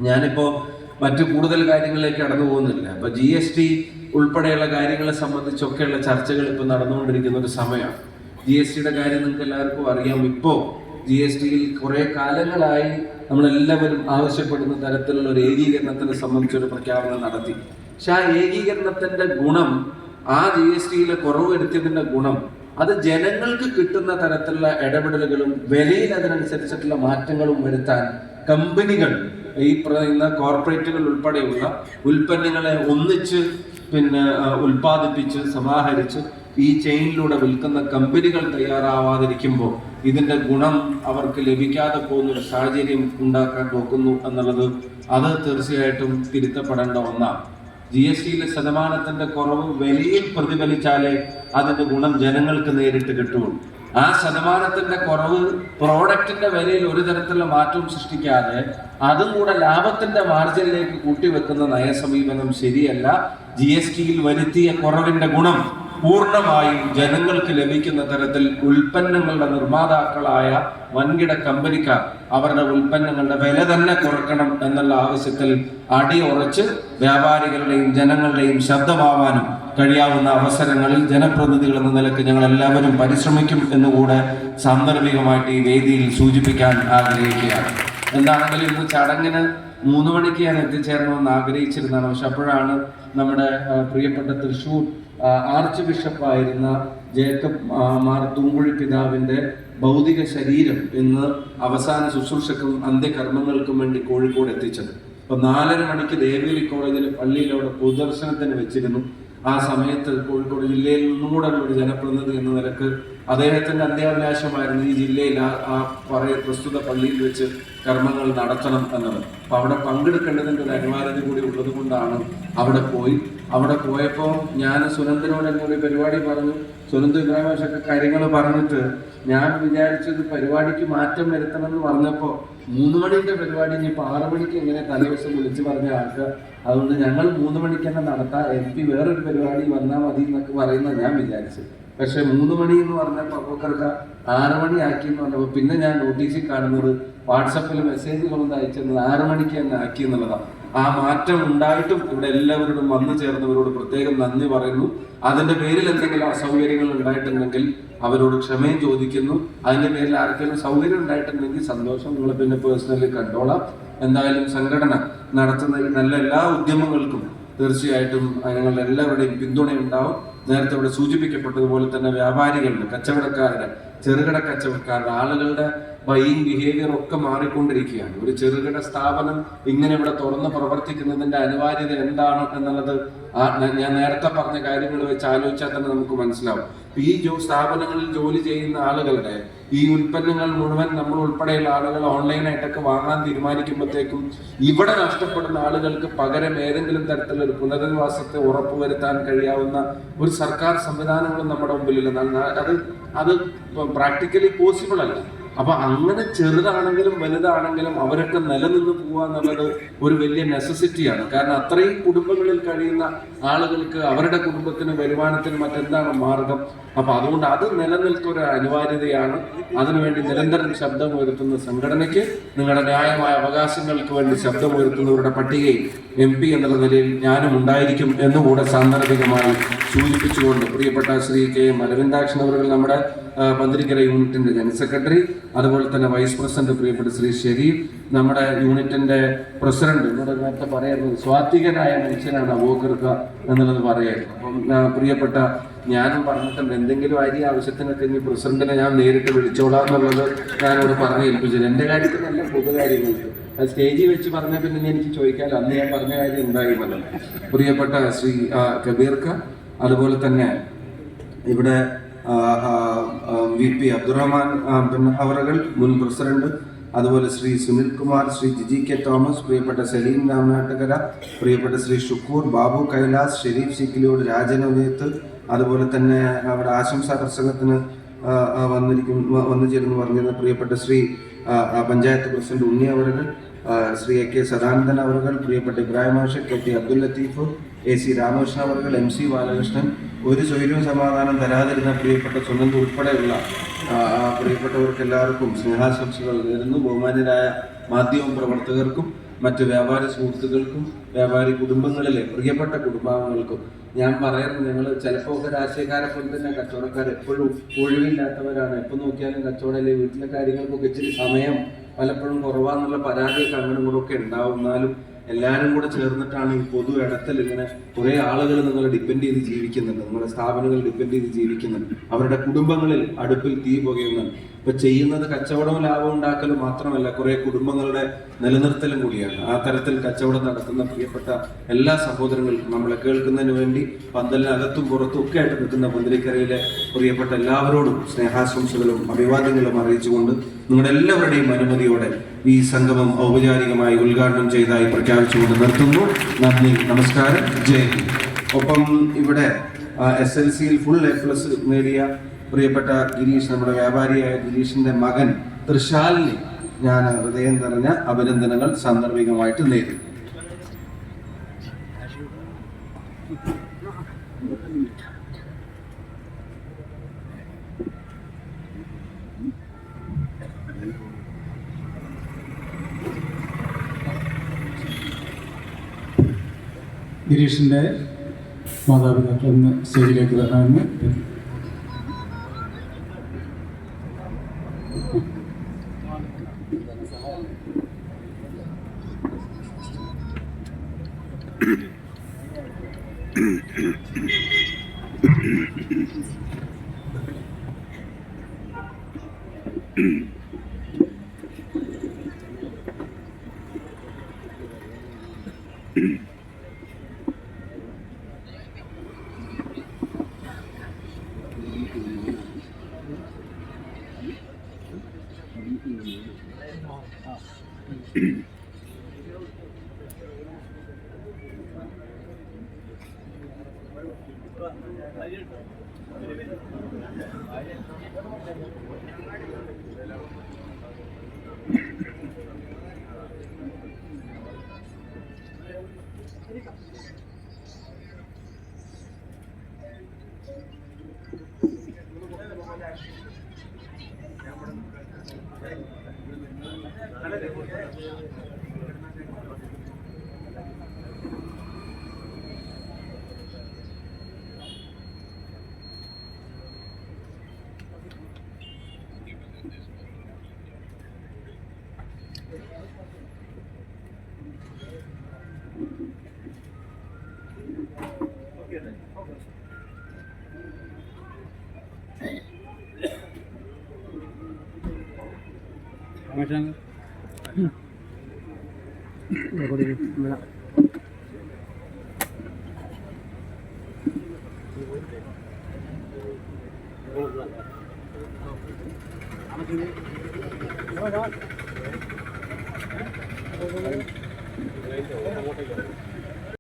ഞാനിപ്പോൾ മറ്റു കൂടുതൽ കാര്യങ്ങളിലേക്ക് കടന്നു പോകുന്നില്ല. അപ്പൊ GST ഉൾപ്പെടെയുള്ള കാര്യങ്ങളെ സംബന്ധിച്ചൊക്കെയുള്ള ചർച്ചകൾ ഇപ്പൊ നടന്നുകൊണ്ടിരിക്കുന്ന ഒരു സമയമാണ്. GSTയുടെ കാര്യം നിങ്ങൾക്ക് എല്ലാവർക്കും അറിയാം. ഇപ്പോൾ GSTയിൽ കുറെ കാലങ്ങളായി നമ്മളെല്ലാവരും ആവശ്യപ്പെടുന്ന തരത്തിലുള്ള ഒരു ഏകീകരണത്തിനെ സംബന്ധിച്ചൊരു പ്രഖ്യാപനം നടത്തി. പക്ഷെ ആ ഏകീകരണത്തിന്റെ ഗുണം, ആ GSTയിലെ കുറവ് വരുത്തിയതിന്റെ ഗുണം, അത് ജനങ്ങൾക്ക് കിട്ടുന്ന തരത്തിലുള്ള ഇടപെടലുകളും വിലയിൽ അതിനനുസരിച്ചിട്ടുള്ള മാറ്റങ്ങളും വരുത്താൻ കമ്പനികൾ, ഈ പറയുന്ന കോർപ്പറേറ്റുകൾ ഉൾപ്പെടെയുള്ള ഉൽപ്പന്നങ്ങളെ ഒന്നിച്ച് ഉൽപ്പാദിപ്പിച്ച് സമാഹരിച്ച് ഈ ചെയിനിലൂടെ വിൽക്കുന്ന കമ്പനികൾ തയ്യാറാവാതിരിക്കുമ്പോൾ ഇതിന്റെ ഗുണം അവർക്ക് ലഭിക്കാതെ പോകുന്ന ഒരു സാഹചര്യം ഉണ്ടാക്കാൻ നോക്കുന്നു എന്നുള്ളത് അത് തീർച്ചയായിട്ടും തിരുത്തപ്പെടേണ്ട ഒന്നാണ്. GSTയിലെ ശതമാനത്തിന്റെ കുറവ് വിലയിൽ പ്രതിഫലിച്ചാലേ അതിന്റെ ഗുണം ജനങ്ങൾക്ക് നേരിട്ട് കിട്ടുള്ളൂ. ആ ശതമാനത്തിന്റെ കുറവ് പ്രോഡക്റ്റിന്റെ വിലയിൽ ഒരു തരത്തിലുള്ള മാറ്റവും സൃഷ്ടിക്കാതെ അതും കൂടെ ലാഭത്തിന്റെ മാർജിനിലേക്ക് കൂട്ടിവെക്കുന്ന നയസമീപനം ശരിയല്ല. GSTയിൽ വരുത്തിയ കുറവിന്റെ ഗുണം പൂർണ്ണമായും ജനങ്ങൾക്ക് ലഭിക്കുന്ന തരത്തിൽ ഉൽപ്പന്നങ്ങളുടെ നിർമ്മാതാക്കളായ വൻകിട കമ്പനിക്കാർ അവരുടെ ഉൽപ്പന്നങ്ങളുടെ വില തന്നെ കുറക്കണം എന്നുള്ള ആവശ്യത്തിൽ അടിയുറച്ച് വ്യാപാരികളുടെയും ജനങ്ങളുടെയും ശബ്ദമാവാനും കഴിയാവുന്ന അവസരങ്ങളിൽ ജനപ്രതിനിധികൾ എന്ന നിലയ്ക്ക് ഞങ്ങൾ എല്ലാവരും പരിശ്രമിക്കും എന്നുകൂടെ സാന്ദർഭികമായിട്ട് ഈ വേദിയിൽ സൂചിപ്പിക്കാൻ ആഗ്രഹിക്കുകയാണ്. എന്താണെങ്കിലും ഇന്ന് ചടങ്ങിന് 3 മണിക്ക് ഞാൻ എത്തിച്ചേരണമെന്ന് ആഗ്രഹിച്ചിരുന്നതാണ്. പക്ഷെ അപ്പോഴാണ് നമ്മുടെ പ്രിയപ്പെട്ട തൃശ്ശൂർ ആർച്ച് ബിഷപ്പായിരുന്ന ജേക്കബ് മാർ തൂങ്കുഴി പിതാവിന്റെ ഭൗതിക ശരീരം ഇന്ന് അവസാന ശുശ്രൂഷക്കും അന്ത്യകർമ്മങ്ങൾക്കും വേണ്ടി കോഴിക്കോട് എത്തിച്ചത്. അപ്പൊ 4:30 മണിക്ക് ദേവേലി കോളേജിലെ പള്ളിയിൽ അവിടെ പൊതുദർശനത്തിന് വെച്ചിരുന്നു. ആ സമയത്ത് കോഴിക്കോട് ജില്ലയിൽ നിന്നും കൂടെ ഒരു ജനപ്രതിനിധി എന്ന നിലക്ക് അദ്ദേഹത്തിന്റെ അന്ത്യാഭിലാഷമായിരുന്നു ഈ ജില്ലയിൽ ആ പ്രസ്തുത പള്ളിയിൽ വെച്ച് കർമ്മങ്ങൾ നടത്തണം എന്നത്. അപ്പൊ അവിടെ പങ്കെടുക്കേണ്ടതിന്റെ ഒരു അനിവാര്യത കൂടി ഉള്ളത് കൊണ്ടാണ് അവിടെ പോയപ്പോൾ ഞാൻ സുനന്ദനോട് എന്നോട് പരിപാടി പറഞ്ഞു. സുനന്ദ ഇബ്രാഹിമൊക്കെ കാര്യങ്ങൾ പറഞ്ഞിട്ട് ഞാൻ വിചാരിച്ചത് പരിപാടിക്ക് മാറ്റം വരുത്തണം എന്ന് പറഞ്ഞപ്പോൾ 3 മണിന്റെ പരിപാടി ഇനിയിപ്പോൾ 6 മണിക്ക് എങ്ങനെ തലേദിവസം വിളിച്ചു പറഞ്ഞ ആൾക്ക്, അതുകൊണ്ട് ഞങ്ങൾ 3 മണിക്ക് തന്നെ നടത്താം, MP വേറൊരു പരിപാടി വന്നാൽ മതി എന്നൊക്കെ പറയുന്നത് ഞാൻ വിചാരിച്ചു. പക്ഷെ 3 മണി എന്ന് പറഞ്ഞപ്പോൾ അപ്പോഴൊക്കെ 6 മണി ആക്കി എന്ന് പറഞ്ഞപ്പോൾ പിന്നെ ഞാൻ നോട്ടീസിൽ കാണുന്നത് വാട്സപ്പിൽ മെസ്സേജുകളൊന്നും അയച്ചെന്നത് 6 മണിക്ക് തന്നെ ആക്കി എന്നുള്ളതാണ്. ആ മാറ്റം ഉണ്ടായിട്ടും ഇവിടെ എല്ലാവരോടും വന്നു ചേർന്നവരോട് പ്രത്യേകം നന്ദി പറയുന്നു. അതിന്റെ പേരിൽ എന്തെങ്കിലും അസൗകര്യങ്ങൾ ഉണ്ടായിട്ടുണ്ടെങ്കിൽ അവരോട് ക്ഷമയും ചോദിക്കുന്നു. അതിന്റെ പേരിൽ ആർക്കെങ്കിലും സൗകര്യം ഉണ്ടായിട്ടുണ്ടെങ്കിൽ സന്തോഷം, നിങ്ങൾ പിന്നെ പേഴ്സണലി കണ്ടോളാം. എന്തായാലും സംഘടന നടത്തുന്ന ഈ നല്ല എല്ലാ ഉദ്യമങ്ങൾക്കും തീർച്ചയായിട്ടും ഞങ്ങളുടെ എല്ലാവരുടെയും പിന്തുണയുണ്ടാവും. നേരത്തെ ഇവിടെ സൂചിപ്പിക്കപ്പെട്ടതുപോലെ തന്നെ വ്യാപാരികളുടെ, കച്ചവടക്കാരുടെ, ചെറുകിട കച്ചവടക്കാരുടെ, ആളുകളുടെ ബൈയിങ് ബിഹേവിയർ ഒക്കെ മാറിക്കൊണ്ടിരിക്കുകയാണ്. ഒരു ചെറുകിട സ്ഥാപനം ഇങ്ങനെ ഇവിടെ തുറന്ന് പ്രവർത്തിക്കുന്നതിന്റെ അനിവാര്യത എന്താണ് എന്നുള്ളത് ഞാൻ നേരത്തെ പറഞ്ഞ കാര്യങ്ങൾ വെച്ച് ആലോചിച്ചാൽ തന്നെ നമുക്ക് മനസ്സിലാവും. ഈ സ്ഥാപനങ്ങളിൽ ജോലി ചെയ്യുന്ന ആളുകളുടെ ഈ ഉൽപ്പന്നങ്ങൾ മുഴുവൻ നമ്മൾ ഉൾപ്പെടെയുള്ള ആളുകൾ ഓൺലൈനായിട്ടൊക്കെ വാങ്ങാൻ തീരുമാനിക്കുമ്പോഴത്തേക്കും ഇവിടെ നഷ്ടപ്പെടുന്ന ആളുകൾക്ക് പകരം ഏതെങ്കിലും തരത്തിലുള്ള ഒരു പുനരധിവാസത്തെ ഉറപ്പുവരുത്താൻ കഴിയാവുന്ന ഒരു സർക്കാർ സംവിധാനങ്ങളും നമ്മുടെ മുമ്പിലില്ല. അത് പ്രാക്ടിക്കലി പോസിബിൾ അല്ല. അപ്പൊ അങ്ങനെ ചെറുതാണെങ്കിലും വലുതാണെങ്കിലും അവരൊക്കെ നിലനിന്ന് പോവുക എന്നുള്ളത് ഒരു വലിയ നെസസിറ്റിയാണ്. കാരണം അത്രയും കുടുംബങ്ങളിൽ കഴിയുന്ന ആളുകൾക്ക് അവരുടെ കുടുംബത്തിന് വരുമാനത്തിന് മറ്റെന്താണ് മാർഗം? അപ്പൊ അതുകൊണ്ട് അത് നിലനിൽക്കുന്ന ഒരു അനിവാര്യതയാണ്. അതിനുവേണ്ടി നിരന്തരം ശബ്ദമുയർത്തുന്ന സംഘടനയ്ക്ക് നിങ്ങളുടെ ന്യായമായ അവകാശങ്ങൾക്ക് വേണ്ടി ശബ്ദമുയർത്തുന്നവരുടെ പട്ടികയിൽ MP എന്നുള്ള നിലയിൽ ഞാനും ഉണ്ടായിരിക്കും എന്നുകൂടെ സാന്ദർഭികമായി സൂചിപ്പിച്ചുകൊണ്ട് പ്രിയപ്പെട്ട ശ്രീ KM അരവിന്ദാക്ഷൻ അവർ നമ്മുടെ പന്തിരിക്കര യൂണിറ്റിന്റെ ജനറൽ സെക്രട്ടറി, അതുപോലെ തന്നെ വൈസ് പ്രസിഡന്റ് പ്രിയപ്പെട്ട ശ്രീ ഷെരീഫ്, നമ്മുടെ യൂണിറ്റിന്റെ പ്രസിഡന്റ്, എന്നോട് നേരത്തെ പറയുന്നത് സ്വാത്വികനായ മനുഷ്യനാണ് അബൂബക്കർക്ക എന്നുള്ളത് പറയായിരുന്നു. അപ്പം പ്രിയപ്പെട്ട ഞാനും പറഞ്ഞിട്ടുണ്ട്, എന്തെങ്കിലും അരി ആവശ്യത്തിനൊക്കെ ഇനി പ്രസിഡന്റിനെ ഞാൻ നേരിട്ട് വിളിച്ചോളാം എന്നുള്ളത് ഞാനോട് പറഞ്ഞു ഏൽപ്പിച്ചത്. എൻ്റെ കാര്യത്തിനല്ല, പൊതുകാര്യങ്ങൾക്ക്. അത് സ്റ്റേജിൽ വെച്ച് പറഞ്ഞ പിന്നെ എനിക്ക് ചോദിക്കാമല്ലോ, അന്ന് ഞാൻ പറഞ്ഞ കാര്യം ഉണ്ടായിരുന്നല്ലോ. പ്രിയപ്പെട്ട ശ്രീ കബീർക്ക, അതുപോലെ തന്നെ ഇവിടെ VP അബ്ദുറഹ്മാൻ അവറുകൾ മുൻ പ്രസിഡന്റ്, അതുപോലെ ശ്രീ സുനിൽ കുമാർ, ശ്രീ ജിജി K തോമസ്, പ്രിയപ്പെട്ട സലീം രാമനാട്ടുകര, പ്രിയപ്പെട്ട ശ്രീ ഷുക്കൂർ, ബാബു കൈലാസ്, ഷെരീഫ് സിക്കിലോട്, രാജൻ ഉദയത്ത്, അതുപോലെ തന്നെ അവിടെ ആശംസാ പ്രസംഗത്തിന് വന്നു ചേർന്ന് പറഞ്ഞിരുന്ന പ്രിയപ്പെട്ട ശ്രീ പഞ്ചായത്ത് പ്രസിഡന്റ് ഉണ്ണി അവറുകൾ, ശ്രീ AK സദാനന്ദൻ അവറുകൾ, പ്രിയപ്പെട്ട ഇബ്രാഹിം ആഷ, KT അബ്ദുൽ ലത്തീഫ്, AC രാമകൃഷ്ണൻ അവറുകൾ, MC ബാലകൃഷ്ണൻ, ഒരു സ്വൈര്യവും സമാധാനം തരാതിരുന്ന പ്രിയപ്പെട്ട സുനന്ദ ഉൾപ്പെടെയുള്ള പ്രിയപ്പെട്ടവർക്ക് എല്ലാവർക്കും സ്നേഹാശംസകൾ നേരുന്നു. ബഹുമാന്യരായ മാധ്യമ പ്രവർത്തകർക്കും മറ്റ് വ്യാപാരി സുഹൃത്തുക്കൾക്കും വ്യാപാരി കുടുംബങ്ങളിലെ പ്രിയപ്പെട്ട കുടുംബാംഗങ്ങൾക്കും ഞാൻ പറയുന്നത്, നിങ്ങൾ ചിലപ്പോൾ ഒക്കെ രാഷ്ട്രീയക്കാരെ പോലെ തന്നെ കച്ചവടക്കാർ എപ്പോഴും ഒഴിവില്ലാത്തവരാണ്. എപ്പോൾ നോക്കിയാലും കച്ചവടം വീട്ടിലെ കാര്യങ്ങൾക്കൊക്കെ ഇച്ചിരി സമയം പലപ്പോഴും കുറവാന്നുള്ള പരാതിയൊക്കെ അങ്ങനെ കൂടെ ഉണ്ടാവും. എന്നാലും എല്ലാവരും കൂടെ ചേർന്നിട്ടാണ് ഈ പൊതു ഇടത്തിൽ ഇങ്ങനെ കുറെ ആളുകൾ നിങ്ങളെ ഡിപ്പെൻഡ് ചെയ്ത് ജീവിക്കുന്നുണ്ട്, നിങ്ങളുടെ സ്ഥാപനങ്ങൾ ഡിപ്പെൻഡ് ചെയ്ത് ജീവിക്കുന്നുണ്ട്, അവരുടെ കുടുംബങ്ങളിൽ അടുപ്പിൽ തീ പുകയുന്നുണ്ട്. ഇപ്പൊ ചെയ്യുന്നത് കച്ചവടവും ലാഭം ഉണ്ടാക്കലും മാത്രമല്ല, കുറെ കുടുംബങ്ങളുടെ നിലനിർത്തലും കൂടിയാണ്. ആ തരത്തിൽ കച്ചവടം നടത്തുന്ന പ്രിയപ്പെട്ട എല്ലാ സഹോദരങ്ങൾക്കും, നമ്മളെ കേൾക്കുന്നതിന് വേണ്ടി പന്തലിനകത്തും പുറത്തും ഒക്കെ ആയിട്ട് നിൽക്കുന്ന പന്തലിക്കരയിലെ പ്രിയപ്പെട്ട എല്ലാവരോടും സ്നേഹാശംസകളും അഭിവാദ്യങ്ങളും അറിയിച്ചുകൊണ്ട് നിങ്ങളുടെ എല്ലാവരുടെയും അനുമതിയോടെ ഈ സംഗമം ഔപചാരികമായി ഉദ്ഘാടനം ചെയ്തതായി പ്രഖ്യാപിച്ചുകൊണ്ട് നിർത്തുന്നു. നന്ദി, നമസ്കാരം, ജയ് ഹിന്ദ്. ഒപ്പം ഇവിടെ SLCയിൽ ഫുൾ A+ നേടിയ പ്രിയപ്പെട്ട ഗിരീഷ്, നമ്മുടെ വ്യാപാരിയായ ഗിരീഷിന്റെ മകൻ തൃശാലിനെ ഞാൻ ഹൃദയം നിറഞ്ഞ അഭിനന്ദനങ്ങൾ സാന്ദർഭികമായിട്ട് നേരുന്നു. ഗിരീഷിൻ്റെ മാതാപിതാക്കൾ ഒന്ന് സ്റ്റേജിലേക്ക് വരണമെന്ന് അങ്ങോട്ടേക്ക്